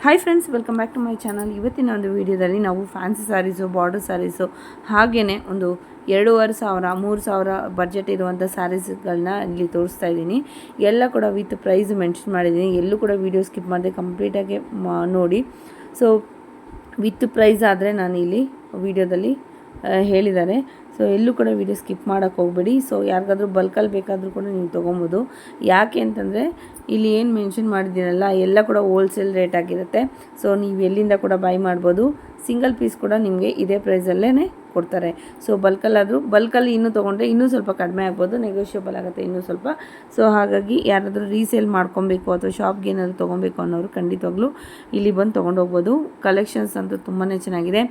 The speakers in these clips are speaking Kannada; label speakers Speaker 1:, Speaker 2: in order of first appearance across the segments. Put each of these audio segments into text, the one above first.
Speaker 1: Hi friends, welcome back to my channel. ಇವತ್ತಿನ ಒಂದು ವಿಡಿಯೋದಲ್ಲಿ ನಾವು ಫ್ಯಾನ್ಸಿ ಸ್ಯಾರೀಸು, ಬಾರ್ಡರ್ ಸ್ಯಾರೀಸು, ಹಾಗೆಯೇ ಒಂದು 2,500-3,000 ಬಡ್ಜೆಟ್ ಇರುವಂಥ ಸ್ಯಾರೀಸ್ಗಳನ್ನ ಇಲ್ಲಿ ತೋರಿಸ್ತಾ ಇದ್ದೀನಿ. ಎಲ್ಲ ಕೂಡ ವಿತ್ ಪ್ರೈಸ್ ಮೆನ್ಷನ್ ಮಾಡಿದ್ದೀನಿ. ಎಲ್ಲೂ ಕೂಡ ವೀಡಿಯೋ ಸ್ಕಿಪ್ ಮಾಡಿದೆ ಕಂಪ್ಲೀಟಾಗಿ ನೋಡಿ. ಸೊ ವಿತ್ ಪ್ರೈಸ್ ಆದರೆ ನಾನು ಇಲ್ಲಿ ವಿಡಿಯೋದಲ್ಲಿ ಹೇಳಿದ್ದಾರೆ. ಸೊ ಎಲ್ಲೂ ಕೂಡ ವೀಡಿಯೋ ಸ್ಕಿಪ್ ಮಾಡೋಕ್ಕೆ ಹೋಗಬೇಡಿ. ಸೊ ಯಾರಿಗಾದ್ರೂ ಬಲ್ಕಲ್ಲಿ ಬೇಕಾದರೂ ಕೂಡ ನೀವು ತೊಗೊಬೋದು. ಯಾಕೆ ಅಂತಂದರೆ ಇಲ್ಲಿ ಏನು ಮೆನ್ಷನ್ ಮಾಡಿದ್ದೀನಲ್ಲ ಎಲ್ಲ ಕೂಡ ಹೋಲ್ಸೇಲ್ ರೇಟ್ ಆಗಿರುತ್ತೆ. ಸೊ ನೀವು ಎಲ್ಲಿಂದ ಕೂಡ ಬೈ ಮಾಡ್ಬೋದು. ಸಿಂಗಲ್ ಪೀಸ್ ಕೂಡ ನಿಮಗೆ ಇದೇ ಪ್ರೈಸಲ್ಲೇ ಕೊಡ್ತಾರೆ. ಸೊ ಬಲ್ಕಲ್ಲಿ ಇನ್ನೂ ತೊಗೊಂಡ್ರೆ ಇನ್ನೂ ಸ್ವಲ್ಪ ಕಡಿಮೆ ಆಗ್ಬೋದು, ನೆಗೋಷಿಯಬಲ್ ಆಗುತ್ತೆ ಇನ್ನೂ ಸ್ವಲ್ಪ. ಸೊ ಹಾಗಾಗಿ ಯಾರಾದರೂ ರೀಸೇಲ್ ಮಾಡ್ಕೊಬೇಕು ಅಥವಾ ಶಾಪ್ಗೆ ಏನಾದರೂ ತೊಗೊಬೇಕು ಅನ್ನೋರು ಖಂಡಿತವಾಗ್ಲೂ ಇಲ್ಲಿ ಬಂದು ತೊಗೊಂಡೋಗ್ಬೋದು. ಕಲೆಕ್ಷನ್ಸ್ ಅಂತೂ ತುಂಬಾ ಚೆನ್ನಾಗಿದೆ.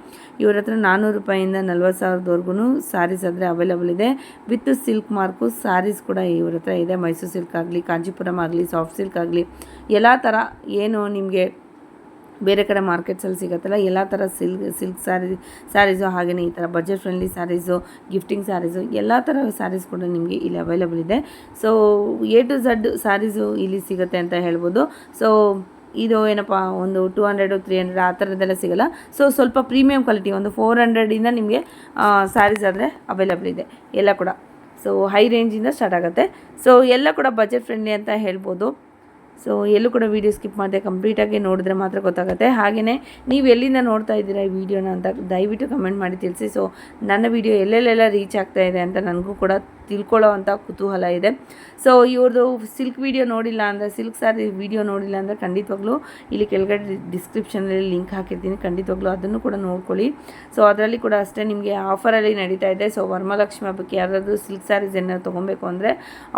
Speaker 1: ಇವ್ರ ಹತ್ರ 400 ರೂಪಾಯಿಂದ 40,000ವರೆಗೂ ಸ್ಯಾರೀಸ್ ಆದರೆ ಅವೈಲೇಬಲ್ ಇದೆ. ವಿತ್ ಸಿಲ್ಕ್ ಮಾರ್ಕು ಸ್ಯಾರೀಸ್ ಕೂಡ ಇವ್ರ ಹತ್ರ ಇದೆ. ಮೈಸೂರು ಸಿಲ್ಕ್ ಆಗಲಿ, ಕಾಂಚೀಪುರಂ ಆಗಲಿ, ಸಾಫ್ಟ್ ಸಿಲ್ಕ್ ಆಗಲಿ, ಎಲ್ಲ ಥರ ಏನು ನಿಮಗೆ ಬೇರೆ ಕಡೆ ಮಾರ್ಕೆಟ್ಸಲ್ಲಿ ಸಿಗುತ್ತಲ್ಲ ಎಲ್ಲ ಥರ ಸಿಲ್ಕ್ ಸ್ಯಾರೀಸು, ಹಾಗೆಯೇ ಈ ಥರ budget friendly sarees, gifting sarees, ಎಲ್ಲ ಥರ ಸ್ಯಾರೀಸ್ ಕೂಡ ನಿಮಗೆ ಇಲ್ಲಿ ಅವೈಲೇಬಲ್ ಇದೆ. So A to Z sarees ಇಲ್ಲಿ ಸಿಗುತ್ತೆ ಅಂತ ಹೇಳ್ಬೋದು. ಸೊ ಇದು ಏನಪ್ಪ ಒಂದು 200-300 ಆ ಥರದ್ದೆಲ್ಲ ಸಿಗೋಲ್ಲ. ಸೊ ಸ್ವಲ್ಪ ಪ್ರೀಮಿಯಂ ಕ್ವಾಲಿಟಿ ಒಂದು 400ಇಂದ ನಿಮಗೆ ಸ್ಯಾರೀಸ್ ಆದರೆ ಅವೈಲೇಬಲ್ ಇದೆ ಎಲ್ಲ ಕೂಡ. ಸೊ ಹೈ ರೇಂಜಿಂದ ಸ್ಟಾರ್ಟ್ ಆಗುತ್ತೆ. ಸೊ ಎಲ್ಲ ಕೂಡ ಬಜೆಟ್ ಫ್ರೆಂಡ್ಲಿ ಅಂತ ಹೇಳ್ಬೋದು. ಸೊ ಎಲ್ಲೂ ಕೂಡ ವೀಡಿಯೋ ಸ್ಕಿಪ್ ಮಾಡಿದೆ ಕಂಪ್ಲೀಟಾಗಿ ನೋಡಿದ್ರೆ ಮಾತ್ರ ಗೊತ್ತಾಗುತ್ತೆ. ಹಾಗೆಯೇ ನೀವು ಎಲ್ಲಿಂದ ನೋಡ್ತಾ ಇದ್ದೀರಾ ಈ ವಿಡಿಯೋನ ಅಂತ ದಯವಿಟ್ಟು ಕಮೆಂಟ್ ಮಾಡಿ ತಿಳಿಸಿ. ಸೊ ನನ್ನ ವಿಡಿಯೋ ಎಲ್ಲೆಲ್ಲೆಲ್ಲ ರೀಚ್ ಆಗ್ತಾ ಇದೆ ಅಂತ ನನಗೂ ಕೂಡ ತಿಳ್ಕೊಳ್ಳೋ ಅಂಥ ಕುತೂಹಲ ಇದೆ. ಸೊ ಇವ್ರದ್ದು ಸಿಲ್ಕ್ ವಿಡಿಯೋ ನೋಡಿಲ್ಲ ಅಂದರೆ, ಸಿಲ್ಕ್ ಸ್ಯಾರಿ ವಿಡಿಯೋ ನೋಡಿಲ್ಲ ಅಂದರೆ ಖಂಡಿತವಾಗ್ಲೂ ಇಲ್ಲಿ ಕೆಳಗಡೆ ಡಿಸ್ಕ್ರಿಪ್ಷನಲ್ಲಿ ಲಿಂಕ್ ಹಾಕಿರ್ತೀನಿ, ಖಂಡಿತವಾಗ್ಲೂ ಅದನ್ನು ಕೂಡ ನೋಡ್ಕೊಳ್ಳಿ. ಸೊ ಅದರಲ್ಲಿ ಕೂಡ ಅಷ್ಟೇ ನಿಮಗೆ ಆಫರಲ್ಲಿ ನಡೀತಾ ಇದೆ. ಸೊ ವರಮಹಾಲಕ್ಷ್ಮಿ ಹಬ್ಬಕ್ಕೆ ಯಾರಾದರೂ ಸಿಲ್ಕ್ ಸ್ಯಾರೀಸ್ ಏನಾದ್ರು ತೊಗೊಬೇಕು ಅಂದರೆ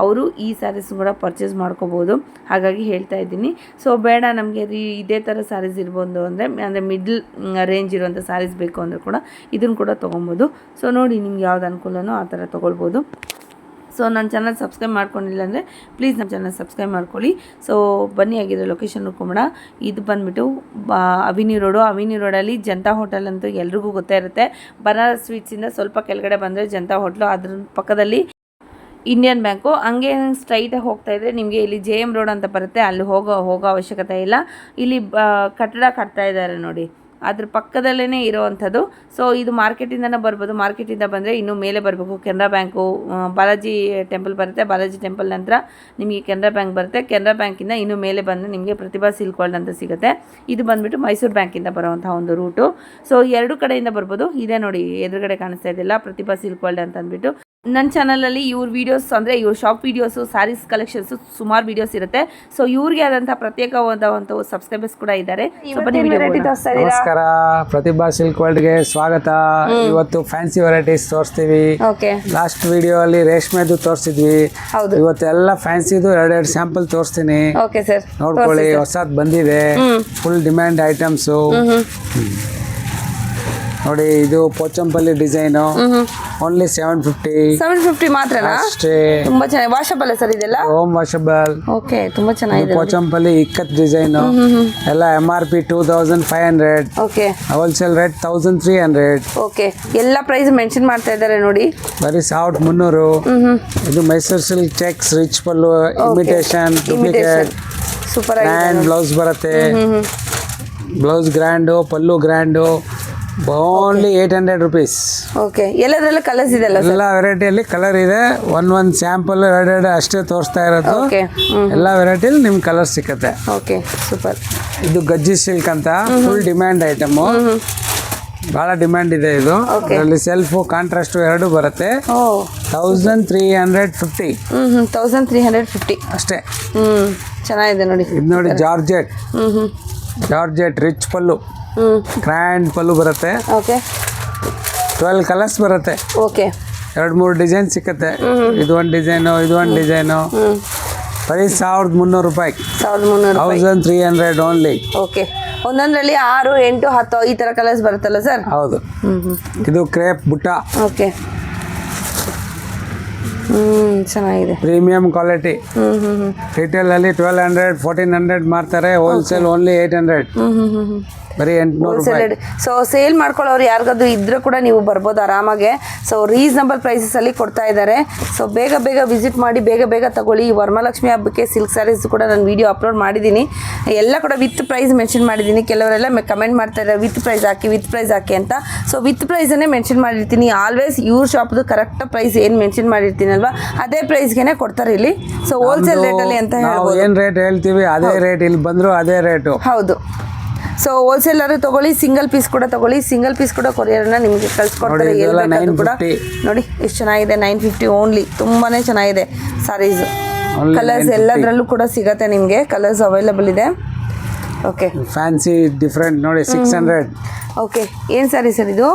Speaker 1: ಅವರು ಈ ಸ್ಯಾರೀಸ್ ಕೂಡ ಪರ್ಚೇಸ್ ಮಾಡ್ಕೋಬೋದು. ಹಾಗಾಗಿ ಹೇಳ್ತಾ ಇದ್ದೀನಿ. ಸೊ ಬೇಡ ನಮಗೆ ಇದೇ ಥರ ಸ್ಯಾರೀಸ್ ಇರ್ಬೋದು ಅಂದರೆ ಮಿಡ್ಲ್ ರೇಂಜ್ ಇರುವಂಥ ಸ್ಯಾರೀಸ್ ಬೇಕು ಅಂದರೆ ಕೂಡ ಇದನ್ನು ಕೂಡ ತೊಗೊಬೋದು. ಸೊ ನೋಡಿ ನಿಮ್ಗೆ ಯಾವ್ದು ಅನುಕೂಲನೋ ಆ ಥರ ತೊಗೊಳ್ಬೋದು. ಸೊ ನನ್ನ ಚಾನಲ್ ಸಬ್ಸ್ಕ್ರೈಬ್ ಮಾಡ್ಕೊಂಡಿಲ್ಲ ಅಂದರೆ ಪ್ಲೀಸ್ ನಮ್ಮ ಚಾನಲ್ ಸಬ್ಸ್ಕ್ರೈಬ್ ಮಾಡ್ಕೊಳ್ಳಿ. ಸೊ ಬನ್ನಿ ಆಗಿರೋ ಲೊಕೇಶನ್ ನೋಡ್ಕೊಂಬೇಡ. ಇದು ಬಂದುಬಿಟ್ಟು ಅವಿನಿ ರೋಡಲ್ಲಿ ಜನತಾ ಹೋಟೆಲ್ ಅಂತೂ ಎಲ್ರಿಗೂ ಗೊತ್ತೇ ಇರುತ್ತೆ. ಬನಾರಸ್ ಸ್ವೀಟ್ಸಿಂದ ಸ್ವಲ್ಪ ಕೆಳಗಡೆ ಬಂದರೆ ಜನತಾ ಹೋಟ್ಲು, ಅದ್ರ ಪಕ್ಕದಲ್ಲಿ ಇಂಡಿಯನ್ ಬ್ಯಾಂಕು. ಹಂಗೆ ಸ್ಟ್ರೈಟಾಗಿ ಹೋಗ್ತಾಯಿದ್ರೆ ನಿಮಗೆ ಇಲ್ಲಿ JM ರೋಡ್ ಅಂತ ಬರುತ್ತೆ. ಅಲ್ಲಿ ಹೋಗೋ ಅವಶ್ಯಕತೆ ಇಲ್ಲ. ಇಲ್ಲಿ ಕಟ್ಟಡ ಕಟ್ತಾ ಇದ್ದಾರೆ ನೋಡಿ, ಅದ್ರ ಪಕ್ಕದಲ್ಲೇ ಇರೋವಂಥದ್ದು. ಸೊ ಇದು ಮಾರ್ಕೆಟಿಂದನೇ ಬರ್ಬೋದು. ಮಾರ್ಕೆಟಿಂದ ಬಂದರೆ ಇನ್ನೂ ಮೇಲೆ ಬರಬೇಕು. ಕೆನರಾ ಬ್ಯಾಂಕು, ಬಾಲಾಜಿ ಟೆಂಪಲ್ ಬರುತ್ತೆ. ಬಾಲಾಜಿ ಟೆಂಪಲ್ ನಂತರ ನಿಮಗೆ ಕೆನರಾ ಬ್ಯಾಂಕ್ ಬರುತ್ತೆ. ಕೆನರಾ ಬ್ಯಾಂಕಿಂದ ಇನ್ನೂ ಮೇಲೆ ಬಂದರೆ ನಿಮಗೆ ಪ್ರತಿಭಾ ಸಿಲ್ಕ್ ವರ್ಲ್ಡ್ ಅಂತ ಸಿಗುತ್ತೆ. ಇದು ಬಂದುಬಿಟ್ಟು ಮೈಸೂರು ಬ್ಯಾಂಕಿಂದ ಬರುವಂಥ ಒಂದು ರೂಟು. ಸೊ ಎರಡು ಕಡೆಯಿಂದ ಬರ್ಬೋದು. ಇದೇ ನೋಡಿ ಎದುರುಗಡೆ ಕಾಣಿಸ್ತಾ ಇದೆಯಲ್ಲ ಪ್ರತಿಭಾ ಸಿಲ್ಕ್ ವರ್ಲ್ಡ್ ಅಂತ ಅಂದ್ಬಿಟ್ಟು. ನನ್ನ ಚಾನಲಲ್ಲಿ ಇವ್ರ ವೀಡಿಯೋಸ್ ಅಂದರೆ ಇವ್ರ ಶಾಪ್ ವೀಡಿಯೋಸು, ಸ್ಯಾರೀಸ್ ಕಲೆಕ್ಷನ್ಸು ಸುಮಾರು ವೀಡಿಯೋಸ್ ಇರುತ್ತೆ. ಸೊ ಇವ್ರಿಗೆ ಆದಂಥ ಪ್ರತ್ಯೇಕವಾದ ಒಂದು ಸಬ್ಸ್ಕ್ರೈಬರ್ಸ್ ಕೂಡ ಇದ್ದಾರೆ.
Speaker 2: ನಮಸ್ಕಾರ, ಪ್ರತಿಭಾ ಸಿಲ್ಕ್ ವರ್ಲ್ಡ್ಗೆ ಸ್ವಾಗತ. ಇವತ್ತು ಫ್ಯಾನ್ಸಿ ವೆರೈಟೀಸ್ ತೋರಿಸ್ತೀವಿ. ಲಾಸ್ಟ್ ವಿಡಿಯೋ ಅಲ್ಲಿ ರೇಷ್ಮೆದು ತೋರಿಸಿದ್ವಿ. ಇವತ್ತು ಎಲ್ಲ ಫ್ಯಾನ್ಸಿದು 2 ಸ್ಯಾಂಪಲ್ ತೋರಿಸ್ತೀನಿ, ನೋಡ್ಕೊಳ್ಳಿ. ಹೊಸದ್ ಬಂದಿದೆ, ಫುಲ್ ಡಿಮ್ಯಾಂಡ್ ಐಟಮ್ಸು ನೋಡಿ. ಇದು ಪೋಚಂಪಲ್ಲಿ ಡಿಸೈನು, ಓನ್ಲಿ 750 ಮಾತ್ರ ಅಷ್ಟೇ.
Speaker 1: ತುಂಬಾ ಚೆನ್ನಾಗಿ ವಾಷಬಲ್ ಸರ್ ಇದೆಲ್ಲ.
Speaker 2: Home washable.
Speaker 1: ಓಕೆ, ತುಂಬಾ ಚೆನ್ನಾಗಿದೆ.
Speaker 2: ಪೋಚಂಪಲ್ಲಿ ಇಕ್ಕತ್ ಡಿಸೈನು ಎಲ್ಲ MRP 2500.
Speaker 1: Okay,
Speaker 2: wholesale rate 1300.
Speaker 1: Okay, ಎಲ್ಲ ಪ್ರೈಸ್ ಮೆನ್ಷನ್ ಮಾಡ್ತಾ ಇದ್ದಾರೆ ನೋಡಿ.
Speaker 2: ಬರೀ 1300. ಇದು Mysuru silk checks rich pallu, imitation, duplicate,
Speaker 1: super
Speaker 2: grand blouse ಬರುತ್ತೆ. Blouse grand, pallu grand, only 800 rupees.
Speaker 1: Okay, ಎಲ್ಲದರಲ್ಲೂ ಕಲರ್ಸ್ ಇದೆಲ್ಲ,
Speaker 2: ಎಲ್ಲ ವೆರೈಟಿಯಲ್ಲಿ ಕಲರ್ ಇದೆ. ಒಂದ್ ಸ್ಯಾಂಪಲ್ 2 ಅಷ್ಟೇ ತೋರಿಸ್ತಾ ಇರೋದು. ಎಲ್ಲ ವೆರೈಟಿಯಲ್ಲಿ ನಿಮ್ಗೆ ಕಲರ್ ಸಿಕ್ಕತ್ತೆ.
Speaker 1: Okay, super.
Speaker 2: ಇದು ಗಜ್ಜಿ ಸಿಲ್ಕ್ ಅಂತ ಫುಲ್ ಡಿಮ್ಯಾಂಡ್ ಐಟಮ್, ಬಹಳ ಡಿಮ್ಯಾಂಡ್ ಇದೆ ಇದು. ಅದರಲ್ಲಿ ಸೆಲ್ಫ್ ಕಾಂಟ್ರಾಸ್ಟ್ 2 ಬರುತ್ತೆ. 1350.
Speaker 1: 1350
Speaker 2: ಅಷ್ಟೇ.
Speaker 1: ಚೆನ್ನಾಗಿದೆ ನೋಡಿ.
Speaker 2: ಇದು ನೋಡಿ georgette rich pallu, grand pallu ಬರುತ್ತೆ.
Speaker 1: ಓಕೆ,
Speaker 2: 12 ಕಲರ್ಸ್ ಬರುತ್ತೆ.
Speaker 1: ಓಕೆ,
Speaker 2: 2-3 ಡಿಸೈನ್ ಸಿಕ್ಕತ್ತೆ. ಇದು ಒಂದು ಡಿಸೈನು, ಇದು ಒಂದು ಡಿಸೈನು. ಬರೀ 1300 ರೂಪಾಯಿ. 1300 ಓನ್ಲಿ.
Speaker 1: ಓಕೆ, ಒಂದೊಂದರಲ್ಲಿ 6, 8, 10 ಈ ಥರ ಕಲರ್ಸ್ ಬರುತ್ತಲ್ಲ ಸರ್?
Speaker 2: ಹೌದು. ಇದು ಕ್ರೇಪ್ ಬುಟ್ಟ.
Speaker 1: ಓಕೆ, ಚೆನ್ನಾಗಿದೆ.
Speaker 2: Premium quality. ರಿಟೇಲ್ ಅಲ್ಲಿ 1200 1400 ಮಾರ್ತಾರೆ, ಹೋಲ್ಸೇಲ್ ಓನ್ಲಿ 800. ಬರೀ 800 ರೂಪಾಯಿ.
Speaker 1: ಸೊ ಸೇಲ್ ಮಾಡ್ಕೊಳ್ಳೋರು ಯಾರಿಗಾದ್ರು ಇದ್ರೂ ಕೂಡ ನೀವು ಬರ್ಬೋದು ಆರಾಮಾಗೆ. ಸೊ ರೀಸನಬಲ್ ಪ್ರೈಸಸಲ್ಲಿ ಕೊಡ್ತಾ ಇದ್ದಾರೆ. ಸೊ ಬೇಗ ಬೇಗ ವಿಸಿಟ್ ಮಾಡಿ, ಬೇಗ ತಗೊಳ್ಳಿ. ವರಮಹಾಲಕ್ಷ್ಮಿ ಹಬ್ಬಕ್ಕೆ ಸಿಲ್ಕ್ ಸ್ಯಾರೀಸ್ ಕೂಡ ನಾನು ವಿಡಿಯೋ ಅಪ್ಲೋಡ್ ಮಾಡಿದ್ದೀನಿ, ಎಲ್ಲ ಕೂಡ ವಿತ್ ಪ್ರೈಸ್ ಮೆನ್ಷನ್ ಮಾಡಿದ್ದೀನಿ. ಕೆಲವರೆಲ್ಲ ಕಮೆಂಟ್ ಮಾಡ್ತಾ ಇದ್ದಾರೆ ವಿತ್ ಪ್ರೈಸ್ ಹಾಕಿ ಅಂತ. ಸೊ ವಿತ್ ಪ್ರೈಸನ್ನೇ ಮೆನ್ಷನ್ ಮಾಡಿರ್ತೀನಿ. ಆಲ್ವೇಸ್ ಇವ್ರ ಶಾಪ್ದು ಕರೆಕ್ಟ್ ಪ್ರೈಸ್ ಏನು ಮೆನ್ಷನ್ ಮಾಡಿರ್ತೀನಲ್ವಾ ಅದೇ ಪ್ರೈಸ್ಗೆ ಕೊಡ್ತಾರೆ ಇಲ್ಲಿ. ಸೊ ಹೋಲ್ಸೇಲ್ ರೇಟಲ್ಲಿ ಅಂತ ಹೇಳ್ಬೋದು.
Speaker 2: ಏನು ರೇಟ್ ಹೇಳ್ತೀವಿ ಅದೇ ರೇಟ್, ಇಲ್ಲಿ ಬಂದರೂ ಅದೇ ರೇಟು.
Speaker 1: ಹೌದು. ಸೊ ಹೋಲ್ಸೇಲರ್ ತಗೊಳ್ಳಿ, ಸಿಂಗಲ್ ಪೀಸ್ ಕೂಡ ತಗೊಳ್ಳಿ. ಸಿಂಗಲ್ ಪೀಸ್ ಕೂಡ ಕೊರಿಯರ್ನ ನಿಮಗೆ ಕಳ್ಸಿಕೊಡ್ತಾರೆ. ಕೂಡ ನೋಡಿ ಎಷ್ಟು ಚೆನ್ನಾಗಿದೆ, 950 ಓನ್ಲಿ. ತುಂಬಾ ಚೆನ್ನಾಗಿದೆ ಸ್ಯಾರೀಸ್. ಕಲರ್ಸ್ ಎಲ್ಲದರಲ್ಲೂ ಕೂಡ ಸಿಗತ್ತೆ ನಿಮಗೆ, ಕಲರ್ಸ್ ಅವೈಲಬಲ್ ಇದೆ. ಓಕೆ,
Speaker 2: ಫ್ಯಾನ್ಸಿ ಡಿಫ್ರೆಂಟ್ ನೋಡಿ 600.
Speaker 1: ಓಕೆ, ಏನು ಸ್ಯಾರಿ ಸರ್ ಇದು?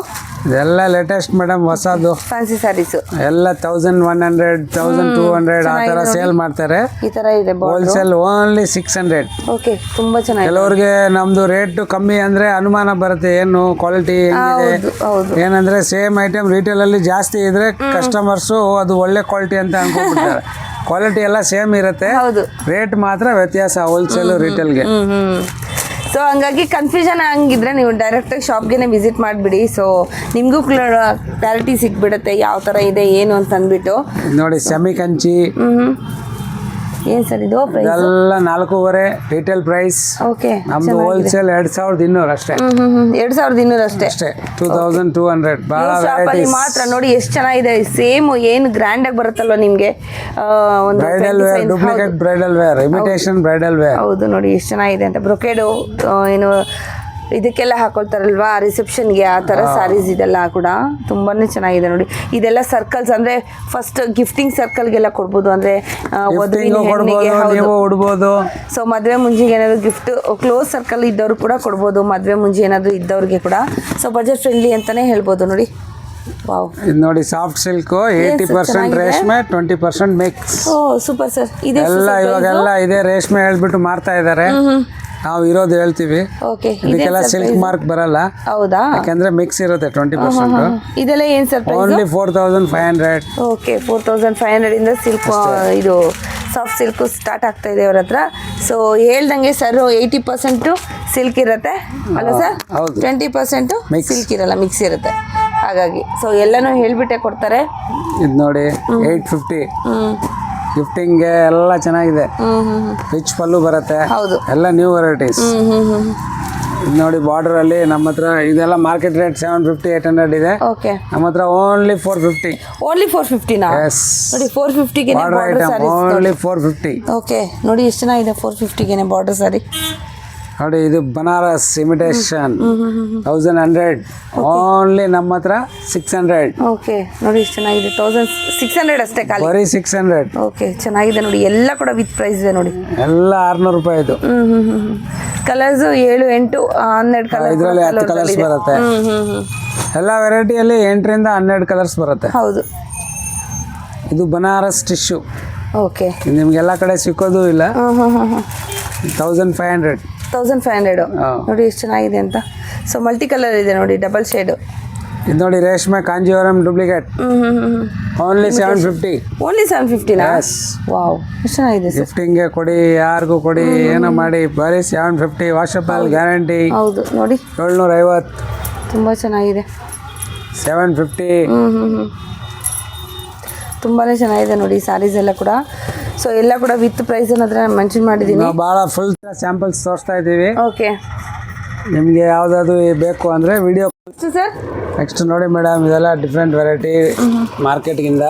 Speaker 2: ಇದೆಲ್ಲ ಲೇಟೆಸ್ಟ್ ಮೇಡಮ್, ಹೊಸದು
Speaker 1: ಫ್ಯಾನ್ಸಿ ಸ್ಯಾರೀಸ್
Speaker 2: ಎಲ್ಲ 1100 1200 ಆ ಥರ ಸೇಲ್ ಮಾಡ್ತಾರೆ.
Speaker 1: ಈ ಥರ ಇದೆ
Speaker 2: ಹೋಲ್ಸೇಲ್ ಓನ್ಲಿ 600.
Speaker 1: ಓಕೆ, ತುಂಬಾ ಚೆನ್ನಾಗಿದೆ.
Speaker 2: ಕೆಲವ್ರಿಗೆ ನಮ್ದು ರೇಟ್ ಕಮ್ಮಿ ಅಂದ್ರೆ ಅನುಮಾನ ಬರುತ್ತೆ, ಏನು ಕ್ವಾಲಿಟಿ ಹೆಂಗಿದೆ ಏನಂದ್ರೆ ಸೇಮ್ ಐಟಮ್ ರಿಟೇಲ್ ಅಲ್ಲಿ ಜಾಸ್ತಿ ಇದ್ರೆ ಕಸ್ಟಮರ್ಸು ಅದು ಒಳ್ಳೆ ಕ್ವಾಲಿಟಿ ಅಂತ ಅನ್ಕೊಂಡ್ಬಿಡ್ತಾರೆ. ಕ್ವಾಲಿಟಿ ಎಲ್ಲ ಸೇಮ್ ಇರುತ್ತೆ, ರೇಟ್ ಮಾತ್ರ ವ್ಯತ್ಯಾಸ ಹೋಲ್ಸೇಲ್ ರಿಟೇಲ್ಗೆ.
Speaker 1: ಸೊ ಹಂಗಾಗಿ ಕನ್ಫ್ಯೂಷನ್ ಹಂಗಿದ್ರೆ ನೀವು ಡೈರೆಕ್ಟಾಗಿ ಶಾಪ್ಗೆ ವಿಸಿಟ್ ಮಾಡಿಬಿಡಿ. ಸೊ ನಿಮಗೂ ಕ್ಲಾರಿಟಿ ಸಿಕ್ಬಿಡುತ್ತೆ ಯಾವ ಥರ ಇದೆ ಏನು ಅಂತ ಅಂದ್ಬಿಟ್ಟು.
Speaker 2: ನೋಡಿ ಸೆಮಿ ಕಂಚಿ
Speaker 1: ಏನು ಸರ್ ಇದು?
Speaker 2: ಎಲ್ಲ 4,500 ರಿಟೇಲ್ ಪ್ರೈಸ್.
Speaker 1: ಓಕೆ,
Speaker 2: ನಮ್ದು ಹೋಲ್ಸೇಲ್ 2200 ಅಷ್ಟೇ.
Speaker 1: 2200 ಅಷ್ಟೇ.
Speaker 2: 2200 ಭಾಳ ವೆರೈಟೀಸ್
Speaker 1: ಮಾತ್ರ. ನೋಡಿ ಎಷ್ಟು ಚೆನ್ನಾಗಿದೆ. ಸೇಮ್ ಏನು ಗ್ರ್ಯಾಂಡ್ ಆಗಿ ಬರುತ್ತಲ್ವ ನಿಮಗೆ, ಒಂದು
Speaker 2: bridal wear, duplicate bridal wear, imitation bridal wear.
Speaker 1: ಹೌದು, ನೋಡಿ ಎಷ್ಟು ಚೆನ್ನಾಗಿದೆ ಅಂತ. ಬ್ರೊಕೇಡು ಏನು ಇದಕ್ಕೆಲ್ಲ ಹಾಕೊಳ್ತಾರಲ್ವಾ ರಿಸೆಪ್ಷನ್ಗೆ, ಆ ಥರ ಸ್ಯಾರೀಸ್ ಇದೆಲ್ಲ ಕೂಡ ತುಂಬಾ ಚೆನ್ನಾಗಿದೆ. ನೋಡಿ ಇದೆಲ್ಲ ಸರ್ಕಲ್ಸ್ ಅಂದರೆ ಫಸ್ಟ್ ಗಿಫ್ಟಿಂಗ್ ಸರ್ಕಲ್ಗೆಲ್ಲ ಕೊಡ್ಬೋದು, ಅಂದರೆ
Speaker 2: ಉಡ್ಬೋದು.
Speaker 1: ಸೊ ಮದುವೆ ಮುಂಜಿಗೆ ಏನಾದರೂ ಗಿಫ್ಟ್ ಕ್ಲೋಸ್ ಸರ್ಕಲ್ ಇದ್ದವ್ರು ಕೂಡ ಕೊಡ್ಬೋದು, ಮದುವೆ ಮುಂಜಿ ಏನಾದರೂ ಇದ್ದವ್ರಿಗೆ ಕೂಡ. ಸೊ ಬಜೆಟ್ ಫ್ರೆಂಡ್ಲಿ ಅಂತಲೇ ಹೇಳ್ಬೋದು. ನೋಡಿ ವಾವ್,
Speaker 2: ಇದು ನೋಡಿ ಸಾಫ್ಟ್ ಸಿಲ್ಕ್ 80% ರೇಷ್ಮೆ 20% ಮಿಕ್ಸ್.
Speaker 1: ಓ ಸೂಪರ್ ಸರ್. ಇದೆ
Speaker 2: ಇವಾಗೆಲ್ಲ ಇದೇ ರೇಷ್ಮೆ ಹೇಳ್ಬಿಟ್ಟು ಮಾರ್ತಾ ಇದ್ದಾರೆ, ನಾವು ಇರೋದು ಹೇಳ್ತೀವಿ.
Speaker 1: ಓಕೆ,
Speaker 2: ಇದಕ್ಕೆಲ್ಲ ಸಿಲ್ಕ್ ಮಾರ್ಕ್ ಬರಲ್ಲ.
Speaker 1: ಹೌದಾ?
Speaker 2: ಯಾಕಂದ್ರೆ ಮಿಕ್ಸ್ ಇರುತ್ತೆ 20%.
Speaker 1: ಇದೆಲ್ಲ ಏನು ಸರ್?
Speaker 2: ಓನ್ಲಿ 4500.
Speaker 1: ಓಕೆ, 4500 ಇಂದ ಸಿಲ್ಕ್ ಇದು ಸಾಫ್ಟ್ ಸಿಲ್ಕ್ ಸ್ಟಾರ್ಟ್ ಆಗ್ತಾ ಇದೆ ಅವ್ರ ಹತ್ರ. ಸೊ ಹೇಳ್ದಂಗೆ ಸರ್ 80% ಸಿಲ್ಕ್ ಇರುತ್ತೆ ಅಲ್ಲ ಸರ್? 20% ಸಿಲ್ಕ್ ಇರಲ್ಲ, ಮಿಕ್ಸ್ ಇರುತ್ತೆ. ಹಾಗಾಗಿ ಸೊ ಎಲ್ಲನೂ ಹೇಳ್ಬಿಟ್ಟೆ ಕೊಡ್ತಾರೆ.
Speaker 2: ಇದು ನೋಡಿ 850. ಗಿಫ್ಟಿಂಗ್ಗೆ ಎಲ್ಲ ಚೆನ್ನಾಗಿದೆ. ರಿಚ್ ಪಲ್ಲು ಬರುತ್ತೆ.
Speaker 1: ಹೌದು,
Speaker 2: ಎಲ್ಲ ನ್ಯೂ ವೆರೈಟೀಸ್. ಇದು ನೋಡಿ ಬಾರ್ಡರ್ ಅಲ್ಲಿ ನಮ್ಮ ಹತ್ರ ಇದೆಲ್ಲ ಮಾರ್ಕೆಟ್ ರೇಟ್ 750 800 ಇದೆ.
Speaker 1: ಓಕೆ,
Speaker 2: ನಮ್ಮ ಹತ್ರ ಓನ್ಲಿ 450.
Speaker 1: ಓನ್ಲಿ 450 ನಾ?
Speaker 2: ಎಸ್,
Speaker 1: ನೋಡಿ 450 ಗೆ ಬಾರ್ಡರ್ ಸ್ಯಾರಿ.
Speaker 2: ಓನ್ಲಿ 450.
Speaker 1: ಓಕೆ, ನೋಡಿ ಎಷ್ಟು ಚೆನ್ನಾಗಿದೆ. 450 ಗೆ ಬಾರ್ಡರ್ ಸ್ಯಾರಿ.
Speaker 2: ನೋಡಿ ಇದು ಬನಾರಸ್ ಇಮಿಟೇಷನ್ 1100, ಓನ್ಲಿ ನಮ್ಮ ಹತ್ರ 600.
Speaker 1: ಓಕೆ, ನೋಡಿ ಎಷ್ಟು ಚೆನ್ನಾಗಿದೆ. 1600 ಅಷ್ಟೇ ಖಾಲಿ,
Speaker 2: ಬರೀ 600.
Speaker 1: ಓಕೆ, ಚೆನ್ನಾಗಿದೆ ನೋಡಿ. ಎಲ್ಲ ಕೂಡ ವಿತ್ ಪ್ರೈಸ್ ಇದೆ ನೋಡಿ.
Speaker 2: ಎಲ್ಲ 600 ರೂಪಾಯಿ ಇದು.
Speaker 1: ಕಲರ್ಸ್ 7 8 12 ಕಲರ್,
Speaker 2: ಇದರಲ್ಲಿ 10 ಕಲರ್ಸ್ ಬರುತ್ತೆ. ಎಲ್ಲ ವೆರೈಟಿಯಲ್ಲಿ 8 ರಿಂದ 12 ಕಲರ್ಸ್ ಬರುತ್ತೆ.
Speaker 1: ಹೌದು,
Speaker 2: ಇದು ಬನಾರಸ್ ಟಿಶ್ಯೂ.
Speaker 1: ಓಕೆ,
Speaker 2: ನಿಮ್ಗೆಲ್ಲ ಕಡೆ ಸಿಕ್ಕೋದು ಇಲ್ಲ. 1500.
Speaker 1: 1500 ನೋಡಿ ಎಷ್ಟು ಚೆನ್ನಾಗಿದೆ ಅಂತ. ಸೊ ಮಲ್ಟಿ ಕಲರ್ ಇದೆ ನೋಡಿ, ಡಬಲ್ ಶೇಡ್.
Speaker 2: ಇದು ನೋಡಿ ರೇಷ್ಮೆ ಕಾಂಜೀವರಂ ಡೂಪ್ಲಿಕೇಟ್. ಓನ್ಲಿ 750.
Speaker 1: ಓನ್ಲಿ 750 ನಾ? ವಾವ್, ಎಷ್ಟು ಚೆನ್ನಾಗಿದೆ.
Speaker 2: ಗಿಫ್ಟಿಂಗ್ಗೆ ಕೊಡಿ, ಯಾರಿಗೂ ಕೊಡಿ, ಏನೋ ಮಾಡಿ, ಬರೀ 750. Washable guarantee.
Speaker 1: ಹೌದು, ನೋಡಿ
Speaker 2: 750.
Speaker 1: ತುಂಬ ಚೆನ್ನಾಗಿದೆ.
Speaker 2: 750.
Speaker 1: ತುಂಬಾ ಚೆನ್ನಾಗಿದೆ ನೋಡಿ ಸ್ಯಾರೀಸ್ ಎಲ್ಲ ಕೂಡ. ಸೊ ಎಲ್ಲ ಕೂಡ ವಿತ್ ಪ್ರೈಸ್ ಅನ್ನೋದ್ರ ಮೆನ್ಷನ್ ಮಾಡಿದ್ದೀನಿ.
Speaker 2: ನಾವು ಭಾಳ ಫುಲ್ ಸ್ಯಾಂಪಲ್ಸ್ ತೋರಿಸ್ತಾ ಇದ್ದೀವಿ.
Speaker 1: ಓಕೆ,
Speaker 2: ನಿಮಗೆ ಯಾವುದಾದ್ರು ಬೇಕು ಅಂದರೆ ವಿಡಿಯೋ.
Speaker 1: ಸರ್
Speaker 2: ನೆಕ್ಸ್ಟ್ ನೋಡಿ ಮೇಡಮ್, ಇದೆಲ್ಲ ಡಿಫ್ರೆಂಟ್ ವೆರೈಟಿ ಮಾರ್ಕೆಟ್ಗಿಂದ.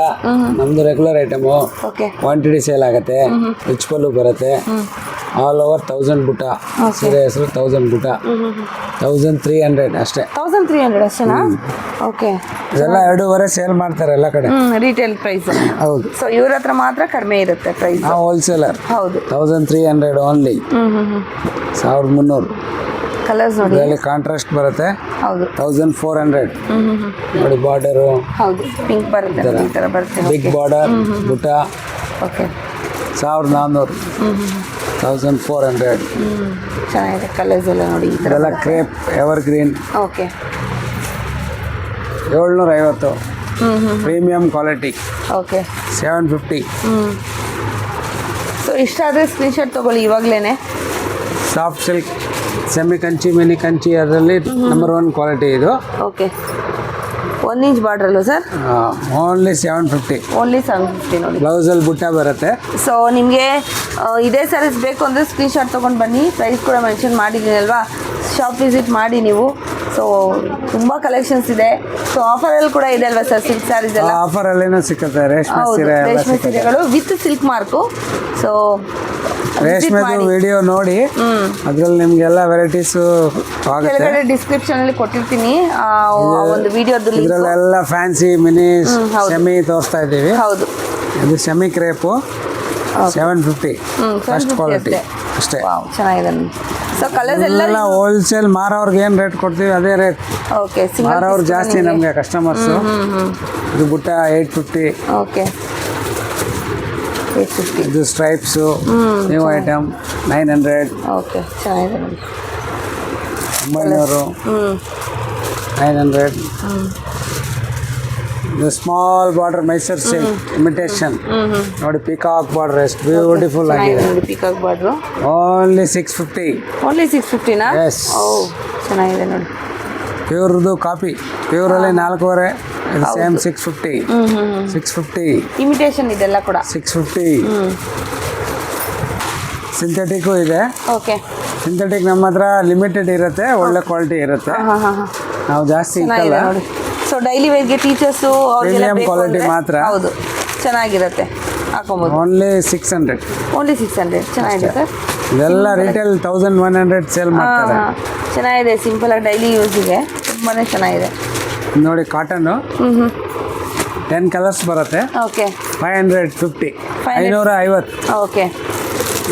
Speaker 2: ನಮ್ಮದು ರೆಗ್ಯುಲರ್ ಐಟಮು, ಕ್ವಾಂಟಿಟಿ ಸೇಲ್ ಆಗುತ್ತೆ. ರಿಚ್ ಪಲ್ಲು ಬರುತ್ತೆ. ಆಲ್ ಓವರ್ 1000 ಬುಟ್ಟ. ಸೀರೆ ಹೆಸರು 1000 ಬುಟ್ಟ. 1300 ಅಷ್ಟೇ.
Speaker 1: 1300 ಅಷ್ಟೇನಾ? ಓಕೆ,
Speaker 2: ಇದೆಲ್ಲ 2.5 ಸೇಲ್ ಮಾಡ್ತಾರೆ ಎಲ್ಲ ಕಡೆ,
Speaker 1: ರಿಟೇಲ್ ಪ್ರೈಸ್.
Speaker 2: ಹೌದು.
Speaker 1: ಸೊ ಇವ್ರ ಹತ್ರ ಮಾತ್ರ ಕಡಿಮೆ ಇರುತ್ತೆ ಪ್ರೈಸ್.
Speaker 2: ನಾವು ಹೋಲ್ಸೇಲರ್.
Speaker 1: ಹೌದು,
Speaker 2: 1300 ಓನ್ಲಿ. 1300.
Speaker 1: ಕಲರ್ಸ್ ನೋಡಿ,
Speaker 2: ಇದರಲ್ಲಿ ಕಾಂಟ್ರಾಸ್ಟ್ ಬರುತ್ತೆ.
Speaker 1: ಹೌದು,
Speaker 2: 1400. ನೋಡಿ ಬಾರ್ಡರು.
Speaker 1: ಹೌದು, ಪಿಂಕ್ ಬರುತ್ತೆ, ಈ ಥರ ಬರುತ್ತೆ.
Speaker 2: Big border butta.
Speaker 1: ಓಕೆ,
Speaker 2: 1400. 1400.
Speaker 1: ಚೆನ್ನಾಗಿದೆ ಕಲರ್ಸ್ ಎಲ್ಲ ನೋಡಿ. ಈ ಥರ
Speaker 2: crepe evergreen.
Speaker 1: Okay,
Speaker 2: 750. Premium quality
Speaker 1: okay
Speaker 2: 750.
Speaker 1: So ಇಷ್ಟ ಆದರೆ ಸ್ಕ್ರೀನ್ಶಾಟ್ ತೊಗೊಳ್ಳಿ ಇವಾಗಲೇ.
Speaker 2: Soft silk semi Kanchi mini Kanchi ಅದರಲ್ಲಿ ನಂಬರ್ 1 ಕ್ವಾಲಿಟಿ ಇದು.
Speaker 1: ಓಕೆ 1 ಇಂಚ್ ಬಾರ್ಡ್ರಲ್ಲು ಸರ್?
Speaker 2: ಓನ್ಲಿ 750.
Speaker 1: ಓನ್ಲಿ 750 ನೋಡಿ.
Speaker 2: ಬ್ಲೌಸಲ್ಲಿ ಬುಟ್ಟ ಬರುತ್ತೆ.
Speaker 1: ಸೊ ನಿಮಗೆ ಇದೇ ಸ್ಯಾರೀಸ್ ಬೇಕು ಅಂದರೆ ಸ್ಕ್ರೀನ್ಶಾಟ್ ತೊಗೊಂಡು ಬನ್ನಿ. ಪ್ರೈಸ್ ಕೂಡ ಮೆನ್ಷನ್ ಮಾಡಿದ್ದೀನಿ ಅಲ್ವಾ, ಶಾಪ್ ವಿಸಿಟ್ ಮಾಡಿ ನೀವು. ಸೊ ತುಂಬ ಕಲೆಕ್ಷನ್ಸ್ ಇದೆ. ಸೊ ಆಫರಲ್ಲಿ ಕೂಡ ಇದೆ ಅಲ್ವಾ ಸರ್ ಸಿಲ್ಕ್ ಸ್ಯಾರೀಸ್ ಎಲ್ಲ?
Speaker 2: ಆಫರಲ್ಲೇನೋ ಸಿಕ್ಕುತ್ತೆ. ರೇಷ್ಮೆ
Speaker 1: ಹೌದು,
Speaker 2: ಸೀರೆ
Speaker 1: ರೇಷ್ಮೆ ಸೀರೆಗಳು ವಿತ್ ಸಿಲ್ಕ್ ಮಾರ್ಕು. ಸೊ
Speaker 2: ರೇಷ್ಮೆದು ವಿಡಿಯೋ ನೋಡಿ, ಅದ್ರಲ್ಲಿ ನಿಮ್ಗೆಲ್ಲ ವೆರೈಟೀಸು ಆಗುತ್ತೆ.
Speaker 1: ಕೆಳಗಡೆ ಡಿಸ್ಕ್ರಿಪ್ಷನ್ ಅಲ್ಲಿ ಕೊಟ್ಟಿರ್ತೀನಿ ಒಂದು ವಿಡಿಯೋದು.
Speaker 2: ಇದರಲ್ಲೆಲ್ಲ ಫ್ಯಾನ್ಸಿ ಮಿನಿ ಸೆಮಿ ತೋರಿಸ್ತಾ ಇದ್ದೀವಿ.
Speaker 1: ಹೌದು,
Speaker 2: ಇದು ಸೆಮಿ ಕ್ರೇಪು 750 ಫಸ್ಟ್ ಕ್ವಾಲಿಟಿ ಅಷ್ಟೇ.
Speaker 1: ಚೆನ್ನಾಗಿದೆ. ಸೊ ಕಲರ್ಸ್ ಎಲ್ಲ
Speaker 2: ಹೋಲ್ಸೇಲ್ ಮಾರೋರ್ಗೆ ಏನು ರೇಟ್ ಕೊಡ್ತೀವಿ ಅದೇ ರೇಟ್.
Speaker 1: ಓಕೆ,
Speaker 2: ಮಾರೋರು ಜಾಸ್ತಿ ನಮಗೆ ಕಸ್ಟಮರ್ಸು. ಇದು ಬುಟ್ಟ 850.
Speaker 1: ಓಕೆ 850.
Speaker 2: ಇದು ಸ್ಟ್ರೈಪ್ಸು ನ್ಯೂ ಐಟಮ್ 900.
Speaker 1: ಓಕೆ ಚೆನ್ನಾಗಿದೆ ನೋಡಿ.
Speaker 2: 900 900. ಇದು small border Mysuru silk imitation ನೋಡಿ. ಪಿಕಾಕ್ ಬಾರ್ಡರ್ ಎಷ್ಟು ಬ್ಯೂಟಿಫುಲ್ ಆಗಿದೆ
Speaker 1: ನೋಡಿ. Peacock border
Speaker 2: only 650.
Speaker 1: ಓನ್ಲಿ 650ನಾ?
Speaker 2: ಎಸ್.
Speaker 1: ಓ ಚೆನ್ನಾಗಿದೆ ನೋಡಿ.
Speaker 2: ಪ್ಯೂರ್ದು ಕಾಪಿ, ಪ್ಯೂರಲ್ಲಿ 4.5. ಇದು ಸೇಮ್ 650. 650
Speaker 1: ಇಮಿಟೇಷನ್ ಇದೆಲ್ಲ ಕೂಡ
Speaker 2: 650. ಸಿಂಥೆಟಿಕ್ಕು ಇದೆ.
Speaker 1: ಓಕೆ,
Speaker 2: ಸಿಂಥೆಟಿಕ್ ನಮ್ಮ ಹತ್ರ ಲಿಮಿಟೆಡ್ ಇರುತ್ತೆ, ಒಳ್ಳೆ ಕ್ವಾಲಿಟಿ ಇರುತ್ತೆ. ನಾವು ಜಾಸ್ತಿ ಇಕ್ಕಲ್ಲ.
Speaker 1: ನೋಡಿ. ಸೊ ಡೈಲಿ ವೇರ್ಗೆ ಟೀಚರ್ಸು
Speaker 2: ಪ್ರೀಮಿಯಂ ಕ್ವಾಲಿಟಿ ಮಾತ್ರ.
Speaker 1: ಹೌದು, ಚೆನ್ನಾಗಿರುತ್ತೆ, ಹಾಕೊಬೋದು.
Speaker 2: ಓನ್ಲಿ 600.
Speaker 1: ಓನ್ಲಿ 600. ಚೆನ್ನಾಗಿದೆ ಸರ್.
Speaker 2: ಇದೆಲ್ಲ ರಿಟೇಲ್ 1100 ಸೇಲ್ ಮಾಡ್ತಾರೆ.
Speaker 1: ಚೆನ್ನಾಗಿದೆ, ಸಿಂಪಲ್ ಆಗಿ ಡೈಲಿ ಯೂಸಿಗೆ ತುಂಬಾ ಚೆನ್ನಾಗಿದೆ
Speaker 2: ನೋಡಿ. ಕಾಟನ್ನು 10 ಕಲರ್ಸ್ ಬರುತ್ತೆ.
Speaker 1: ಓಕೆ
Speaker 2: 550. 550.
Speaker 1: ಓಕೆ.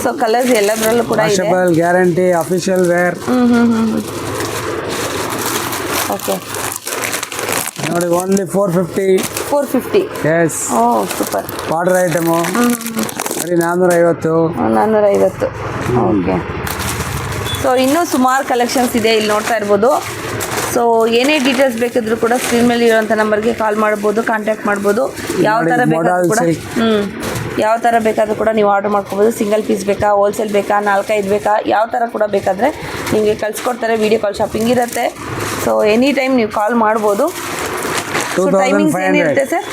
Speaker 1: ಸೊ ಕಲರ್ಸ್ ಎಲ್ಲದರಲ್ಲೂ ಕೂಡ ಇದೆ.
Speaker 2: Washable, guarantee, official wear.
Speaker 1: Okay
Speaker 2: ನೋಡಿ only 450.
Speaker 1: 450.
Speaker 2: Yes.
Speaker 1: Oh super.
Speaker 2: Border item ಬರೀ 450.
Speaker 1: 450. ಓಕೆ. ಸೊ ಇನ್ನೂ ಸುಮಾರು ಕಲೆಕ್ಷನ್ಸ್ ಇದೆ, ಇಲ್ಲಿ ನೋಡ್ತಾ ಇರ್ಬೋದು. ಸೊ ಏನೇ ಡೀಟೇಲ್ಸ್ ಬೇಕಿದ್ರೂ ಕೂಡ ಸ್ಕ್ರೀನ್ ಮೇಲೆ ಇರುವಂಥ ನಂಬರ್ಗೆ ಕಾಲ್ ಮಾಡ್ಬೋದು, ಕಾಂಟ್ಯಾಕ್ಟ್ ಮಾಡ್ಬೋದು. ಯಾವ ಥರ ಬೇಕಾದ್ರೂ ಕೂಡ ಯಾವ ಥರ ಬೇಕಾದರೂ ಕೂಡ ನೀವು ಆರ್ಡರ್ ಮಾಡ್ಕೊಬೋದು. ಸಿಂಗಲ್ ಪೀಸ್ ಬೇಕಾ, ಹೋಲ್ಸೇಲ್ ಬೇಕಾ, 4-5 ಬೇಕಾ, ಯಾವ ಥರ ಕೂಡ ಬೇಕಾದರೆ ನಿಮಗೆ ಕಳಿಸ್ಕೊಡ್ತಾರೆ. ವೀಡಿಯೋ ಕಾಲ್ ಶಾಪಿಂಗ್ ಇರುತ್ತೆ. ಸೊ ಎನಿ ಟೈಮ್ ನೀವು ಕಾಲ್ ಮಾಡ್ಬೋದು. ಸೊ ಟೈಮಿಂಗ್ಸ್ ಏನಿರುತ್ತೆ ಸರ್?